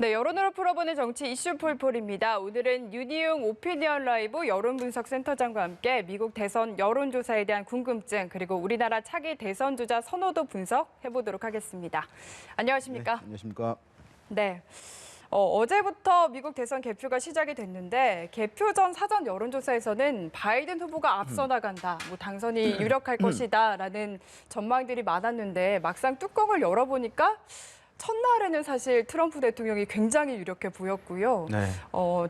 네, 여론으로 풀어보는 정치 이슈 폴폴입니다. 오늘은 윤희용 오피니언 라이브 여론분석센터장과 함께 미국 대선 여론조사에 대한 궁금증 그리고 우리나라 차기 대선 주자 선호도 분석해보도록 하겠습니다. 안녕하십니까? 네, 안녕하십니까? 네. 어제부터 미국 대선 개표가 시작이 됐는데 개표 전 사전 여론조사에서는 바이든 후보가 앞서 나간다, 당선이 유력할 것이다라는 전망들이 많았는데 막상 뚜껑을 열어보니까 첫날에는 사실 트럼프 대통령이 굉장히 유력해 보였고요. 네.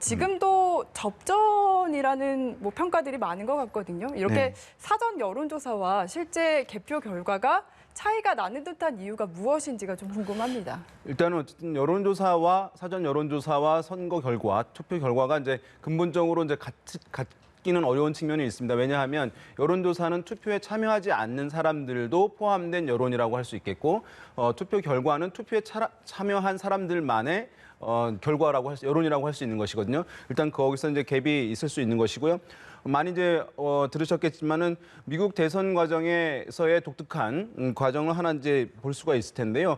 지금도 접전이라는 평가들이 많은 것 같거든요. 이렇게 네. 사전 여론조사와 실제 개표 결과가 차이가 나는 듯한 이유가 무엇인지가 좀 궁금합니다. 일단은 어쨌든 여론조사와 사전 여론조사와 선거 결과, 투표 결과가 이제 근본적으로 이제 같기는 어려운 측면이 있습니다. 왜냐하면 여론조사는 투표에 참여하지 않는 사람들도 포함된 여론이라고 할 수 있겠고, 투표 결과는 투표에 참여한 사람들만의 결과라고 여론이라고 할 수 있는 것이거든요. 일단 거기서 이제 갭이 있을 수 있는 것이고요. 많이 이제 들으셨겠지만은 미국 대선 과정에서의 독특한 과정을 하나 이제 볼 수가 있을 텐데요.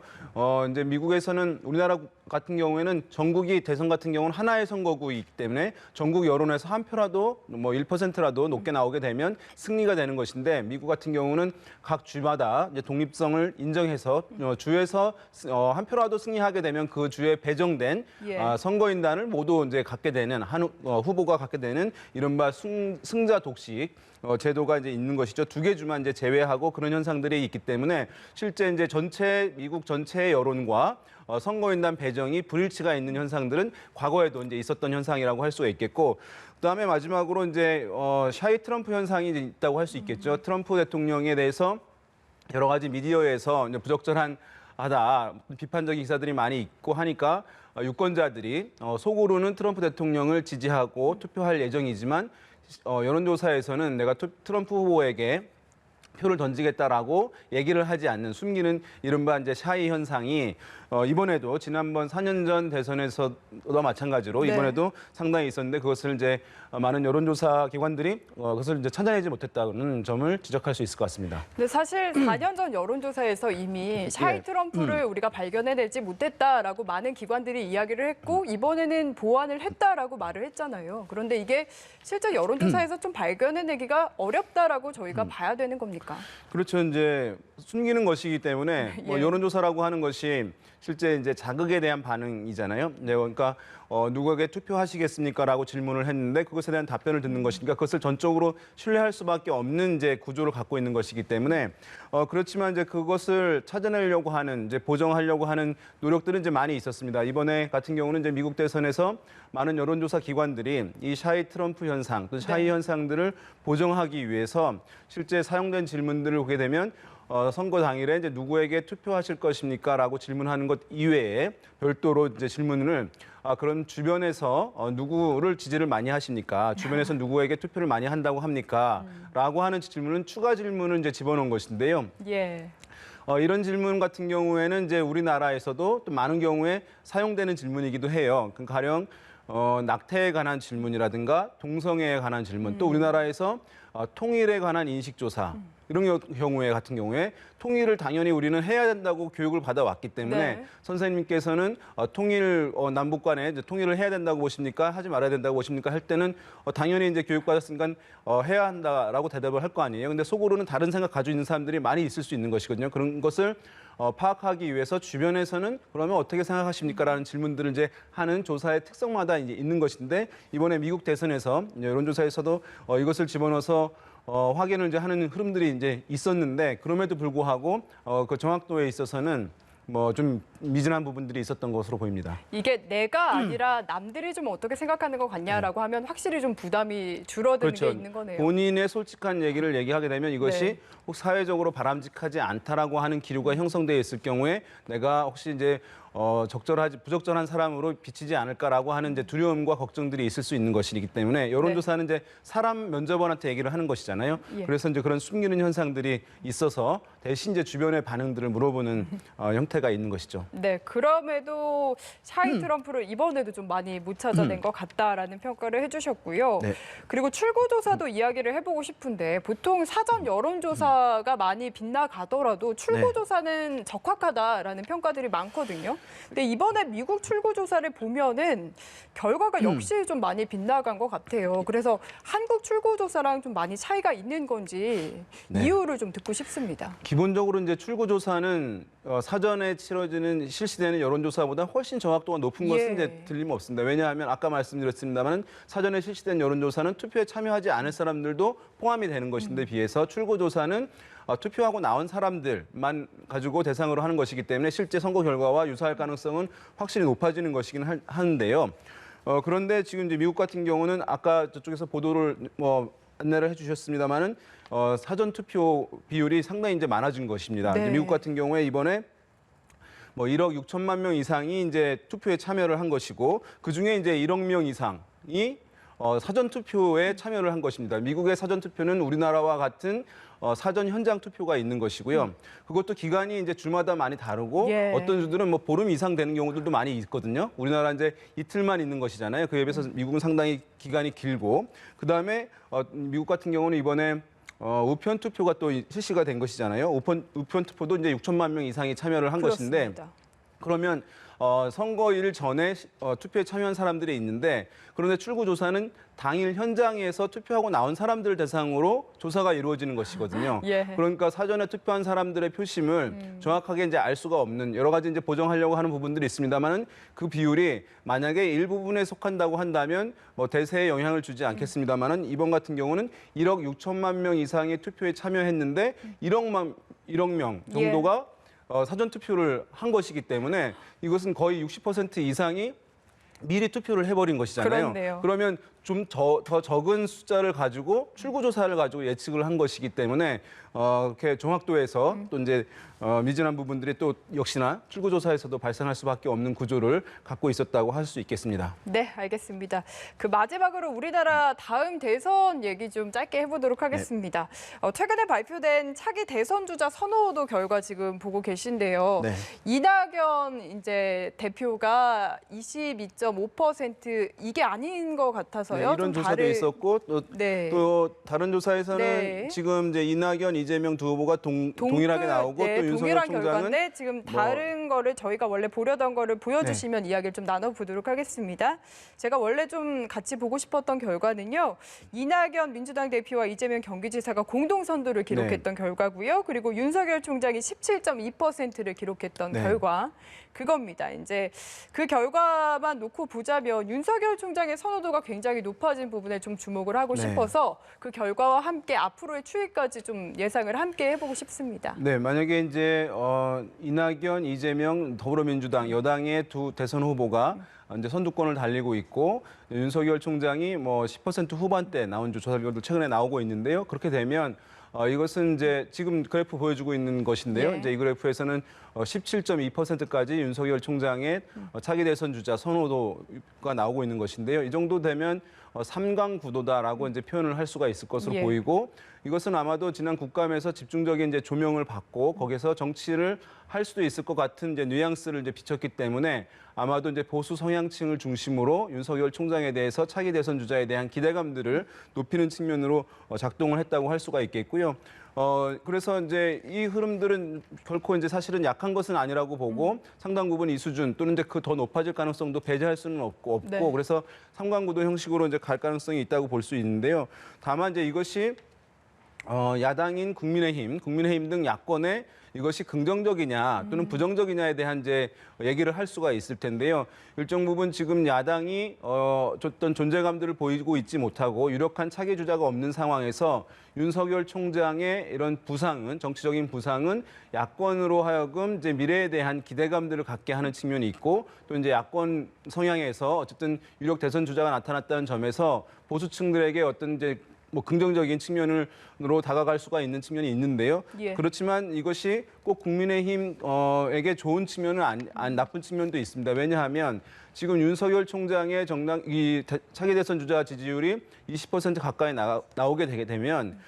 이제 미국에서는 우리나라 같은 경우에는 전국이 대선 같은 경우는 하나의 선거구이기 때문에 전국 여론에서 한 표라도 1%라도 높게 나오게 되면 승리가 되는 것인데 미국 같은 경우는 각 주마다 이제 독립성을 인정해서 주에서 한 표라도 승리하게 되면 그 주에 배정된 선거인단을 모두 이제 갖게 되는 한 후보가 갖게 되는 이른바 승자 독식 제도가 이제 있는 것이죠. 두 개 주만 이제 제외하고 그런 현상들이 있기 때문에 실제 이제 미국 전체의 여론과 선거인단 배정이 불일치가 있는 현상들은 과거에도 이제 있었던 현상이라고 할 수가 있겠고, 그다음에 마지막으로 이제 샤이 트럼프 현상이 있다고 할 수 있겠죠. 트럼프 대통령에 대해서 여러 가지 미디어에서 이제 부적절하다 비판적인 기사들이 많이 있고 하니까 유권자들이 속으로는 트럼프 대통령을 지지하고 투표할 예정이지만 여론조사에서는 내가 트럼프 후보에게 표를 던지겠다라고 얘기를 하지 않는 숨기는 이른바 이제 샤이 현상이 이번에도 지난번 4년 전 대선에서도 마찬가지로 이번에도 상당히 있었는데 그것을 이제 많은 여론조사 기관들이 그것을 이제 찾아내지 못했다는 점을 지적할 수 있을 것 같습니다. 근데 사실 4년 전 여론조사에서 이미 샤이 트럼프를 우리가 발견해내지 못했다라고 많은 기관들이 이야기를 했고 이번에는 보완을 했다라고 말을 했잖아요. 그런데 이게 실제 여론조사에서 좀 발견해내기가 어렵다라고 저희가 봐야 되는 겁니까? 그렇죠. 이제 숨기는 것이기 때문에 여론조사라고 하는 것이 실제 이제 자극에 대한 반응이잖아요. 네, 그러니까 누구에게 투표하시겠습니까라고 질문을 했는데 그것에 대한 답변을 듣는 것이니까 그것을 전적으로 신뢰할 수밖에 없는 이제 구조를 갖고 있는 것이기 때문에 그렇지만 이제 그것을 찾아내려고 하는 이제 보정하려고 하는 노력들은 이제 많이 있었습니다. 이번에 같은 경우는 이제 미국 대선에서 많은 여론조사 기관들이 이 샤이 트럼프 현상, 또 샤이 현상들을 보정하기 위해서 실제 사용된 질문들을 보게 되면 선거 당일에 이제 누구에게 투표하실 것입니까?라고 질문하는 것 이외에 별도로 이제 질문을 그럼 주변에서 누구를 지지를 많이 하십니까? 주변에서 누구에게 투표를 많이 한다고 합니까? 라고 하는 질문은 추가 질문을 이제 집어넣은 것인데요. 예. 이런 질문 같은 경우에는 이제 우리나라에서도 또 많은 경우에 사용되는 질문이기도 해요. 가령 낙태에 관한 질문이라든가 동성애에 관한 질문, 또 우리나라에서 통일에 관한 인식조사 이런 경우에 같은 경우에 통일을 당연히 우리는 해야 된다고 교육을 받아왔기 때문에 선생님께서는 남북 간에 이제 통일을 해야 된다고 보십니까? 하지 말아야 된다고 보십니까? 할 때는 당연히 이제 교육받았으니까 해야 한다라고 대답을 할 거 아니에요. 근데 속으로는 다른 생각 가지고 있는 사람들이 많이 있을 수 있는 것이거든요. 그런 것을 파악하기 위해서 주변에서는 그러면 어떻게 생각하십니까? 라는 질문들을 이제 하는 조사의 특성마다 이제 있는 것인데 이번에 미국 대선에서 여론조사에서도 이것을 집어넣어서 확인을 이제 하는 흐름들이 이제 있었는데 그럼에도 불구하고 그 정확도에 있어서는 좀 미진한 부분들이 있었던 것으로 보입니다. 이게 내가 아니라 남들이 좀 어떻게 생각하는 것 같냐라고 하면 확실히 좀 부담이 줄어드는 게 있는 거네요. 본인의 솔직한 얘기를 얘기하게 되면 이것이 혹 사회적으로 바람직하지 않다라고 하는 기류가 형성되어 있을 경우에 내가 혹시 이제 부적절한 사람으로 비치지 않을까라고 하는 이제 두려움과 걱정들이 있을 수 있는 것이기 때문에 여론조사는 이제 사람 면접원한테 얘기를 하는 것이잖아요. 그래서 이제 그런 숨기는 현상들이 있어서 대신 이제 주변의 반응들을 물어보는 형태가 있는 것이죠. 네, 그럼에도 샤이 트럼프를 이번에도 좀 많이 못 찾아낸 것 같다라는 평가를 해주셨고요. 그리고 출구조사도 이야기를 해보고 싶은데 보통 사전 여론조사가 많이 빗나가더라도 출구조사는 적합하다라는 평가들이 많거든요. 근데 이번에 미국 출구 조사를 보면은 결과가 역시 좀 많이 빗나간 것 같아요. 그래서 한국 출구 조사랑 좀 많이 차이가 있는 건지 네. 이유를 좀 듣고 싶습니다. 기본적으로 이제 출구조사는 사전에 치러지는 실시되는 여론조사보다 훨씬 정확도가 높은 것은 예. 이제 틀림없습니다. 왜냐하면 아까 말씀드렸습니다만 사전에 실시된 여론조사는 투표에 참여하지 않을 사람들도 포함이 되는 것인데 비해서 출구조사는 투표하고 나온 사람들만 가지고 대상으로 하는 것이기 때문에 실제 선거 결과와 유사할 가능성은 확실히 높아지는 것이긴 하는데요. 그런데 지금 이제 미국 같은 경우는 아까 저쪽에서 보도를 안내를 해주셨습니다만은 사전 투표 비율이 상당히 이제 많아진 것입니다. 네. 이제 미국 같은 경우에 이번에 1억 6천만 명 이상이 이제 투표에 참여를 한 것이고 그 중에 이제 1억 명 이상이 사전 투표에 참여를 한 것입니다. 미국의 사전 투표는 우리나라와 같은 사전 현장 투표가 있는 것이고요. 그것도 기간이 이제 주마다 많이 다르고 예. 어떤 주들은 보름 이상 되는 경우들도 많이 있거든요. 우리나라 이제 이틀만 있는 것이잖아요. 그에 비해서 미국은 상당히 기간이 길고 그다음에 미국 같은 경우는 이번에 우편 투표가 또 실시가 된 것이잖아요. 우편 투표도 이제 6천만 명 이상이 참여를 한 것인데 그렇습니다. 그러면 선거일 전에 투표에 참여한 사람들이 있는데 그런데 출구조사는 당일 현장에서 투표하고 나온 사람들을 대상으로 조사가 이루어지는 것이거든요. 예. 그러니까 사전에 투표한 사람들의 표심을 정확하게 이제 알 수가 없는 여러 가지 이제 보정하려고 하는 부분들이 있습니다만은 그 비율이 만약에 일부분에 속한다고 한다면 대세에 영향을 주지 않겠습니다만은 이번 같은 경우는 1억 6천만 명 이상의 투표에 참여했는데 1억 명 정도가 사전 투표를 한 것이기 때문에 이것은 거의 60% 이상이 미리 투표를 해버린 것이잖아요. 그렇네요. 그러면 좀 더 적은 숫자를 가지고 출구조사를 가지고 예측을 한 것이기 때문에 이렇게 정확도에서 또 이제 미진한 부분들이 또 역시나 출구조사에서도 발생할 수밖에 없는 구조를 갖고 있었다고 할 수 있겠습니다. 네, 알겠습니다. 그 마지막으로 우리나라 다음 대선 얘기 좀 짧게 해보도록 하겠습니다. 최근에 발표된 차기 대선 주자 선호도 결과 지금 보고 계신데요. 네. 이낙연 이제 대표가 22.5% 이게 아닌 것 같아서요. 네, 이런 좀 조사도 있었고 네. 또 다른 조사에서는 네. 지금 이제 이낙연, 이재명 두 후보가 동일하게 나오고 네, 또 윤석열 동일한 총장은 결과인데 지금 다른 거를 저희가 원래 보려던 거를 보여주시면 이야기를 좀 나눠보도록 하겠습니다. 제가 원래 좀 같이 보고 싶었던 결과는요. 이낙연 민주당 대표와 이재명 경기지사가 공동 선두를 기록했던 결과고요. 그리고 윤석열 총장이 17.2%를 기록했던 네. 결과. 그겁니다. 이제 그 결과만 놓고 보자면 윤석열 총장의 선호도가 굉장히 높아진 부분에 좀 주목을 하고 네. 싶어서 그 결과와 함께 앞으로의 추이까지 좀 예상을 함께 해보고 싶습니다. 네, 만약에 이제 이낙연, 이재명, 더불어민주당 여당의 두 대선 후보가 이제 선두권을 달리고 있고 윤석열 총장이 10% 후반대 나온 조사 결과도 최근에 나오고 있는데요. 그렇게 되면 이것은 이제 지금 그래프 보여주고 있는 것인데요. 네. 이제 이 그래프에서는 17.2%까지 윤석열 총장의 차기 대선 주자 선호도가 나오고 있는 것인데요. 이 정도 되면 3강 구도다라고 이제 표현을 할 수가 있을 것으로 보이고 이것은 아마도 지난 국감에서 집중적인 이제 조명을 받고 거기서 정치를 할 수도 있을 것 같은 이제 뉘앙스를 이제 비쳤기 때문에 아마도 이제 보수 성향층을 중심으로 윤석열 총장에 대해서 차기 대선 주자에 대한 기대감들을 높이는 측면으로 작동을 했다고 할 수가 있겠고요. 그래서 이제 이 흐름들은 결코 이제 사실은 약한 것은 아니라고 보고 상당 부분 이 수준 또는 이제 그 더 높아질 가능성도 배제할 수는 없고 네. 그래서 삼강구도 형식으로 이제 갈 가능성이 있다고 볼 수 있는데요. 다만 이제 이것이 야당인 국민의힘 등 야권의 이것이 긍정적이냐 또는 부정적이냐에 대한 이제 얘기를 할 수가 있을 텐데요. 일정 부분 지금 야당이 어떤 존재감들을 보이고 있지 못하고 유력한 차기 주자가 없는 상황에서 윤석열 총장의 이런 정치적인 부상은 야권으로 하여금 이제 미래에 대한 기대감들을 갖게 하는 측면이 있고 또 이제 야권 성향에서 어쨌든 유력 대선 주자가 나타났다는 점에서 보수층들에게 어떤 이제 긍정적인 측면으로 다가갈 수가 있는 측면이 있는데요. 예. 그렇지만 이것이 꼭 국민의힘에게 좋은 측면은 나쁜 측면도 있습니다. 왜냐하면 지금 윤석열 총장의 차기 대선 주자 지지율이 20% 가까이 나오게 되게 되면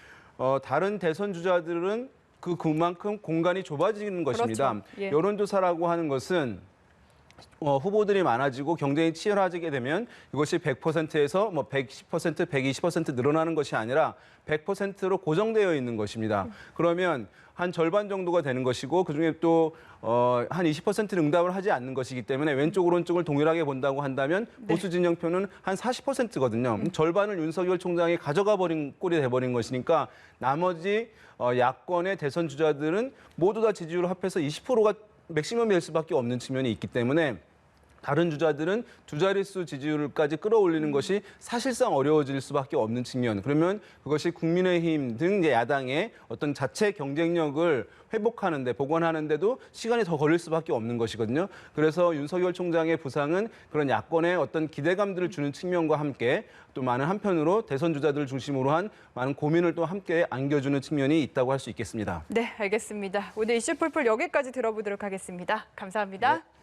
다른 대선 주자들은 그만큼 공간이 좁아지는 것입니다. 그렇죠. 예. 여론조사라고 하는 것은 후보들이 많아지고 경쟁이 치열해지게 되면 이것이 100%에서 뭐 110%, 120% 늘어나는 것이 아니라 100%로 고정되어 있는 것입니다. 그러면 한 절반 정도가 되는 것이고 그중에 또 한 20%는 응답을 하지 않는 것이기 때문에 왼쪽 오른쪽을 동일하게 본다고 한다면 보수 진영표는 한 40%거든요. 절반을 윤석열 총장이 가져가 버린 꼴이 돼버린 것이니까 나머지 야권의 대선 주자들은 모두 다 지지율 합해서 20%가 맥시멈이 될 수밖에 없는 측면이 있기 때문에 다른 주자들은 두 자릿수 지지율까지 끌어올리는 것이 사실상 어려워질 수밖에 없는 측면. 그러면 그것이 국민의힘 등 이제 야당의 어떤 자체 경쟁력을 회복하는데 복원하는데도 시간이 더 걸릴 수밖에 없는 것이거든요. 그래서 윤석열 총장의 부상은 그런 야권의 어떤 기대감들을 주는 측면과 함께 또 많은 한편으로 대선 주자들을 중심으로 한 많은 고민을 또 함께 안겨주는 측면이 있다고 할 수 있겠습니다. 네, 알겠습니다. 오늘 이슈 풀풀 여기까지 들어보도록 하겠습니다. 감사합니다. 네.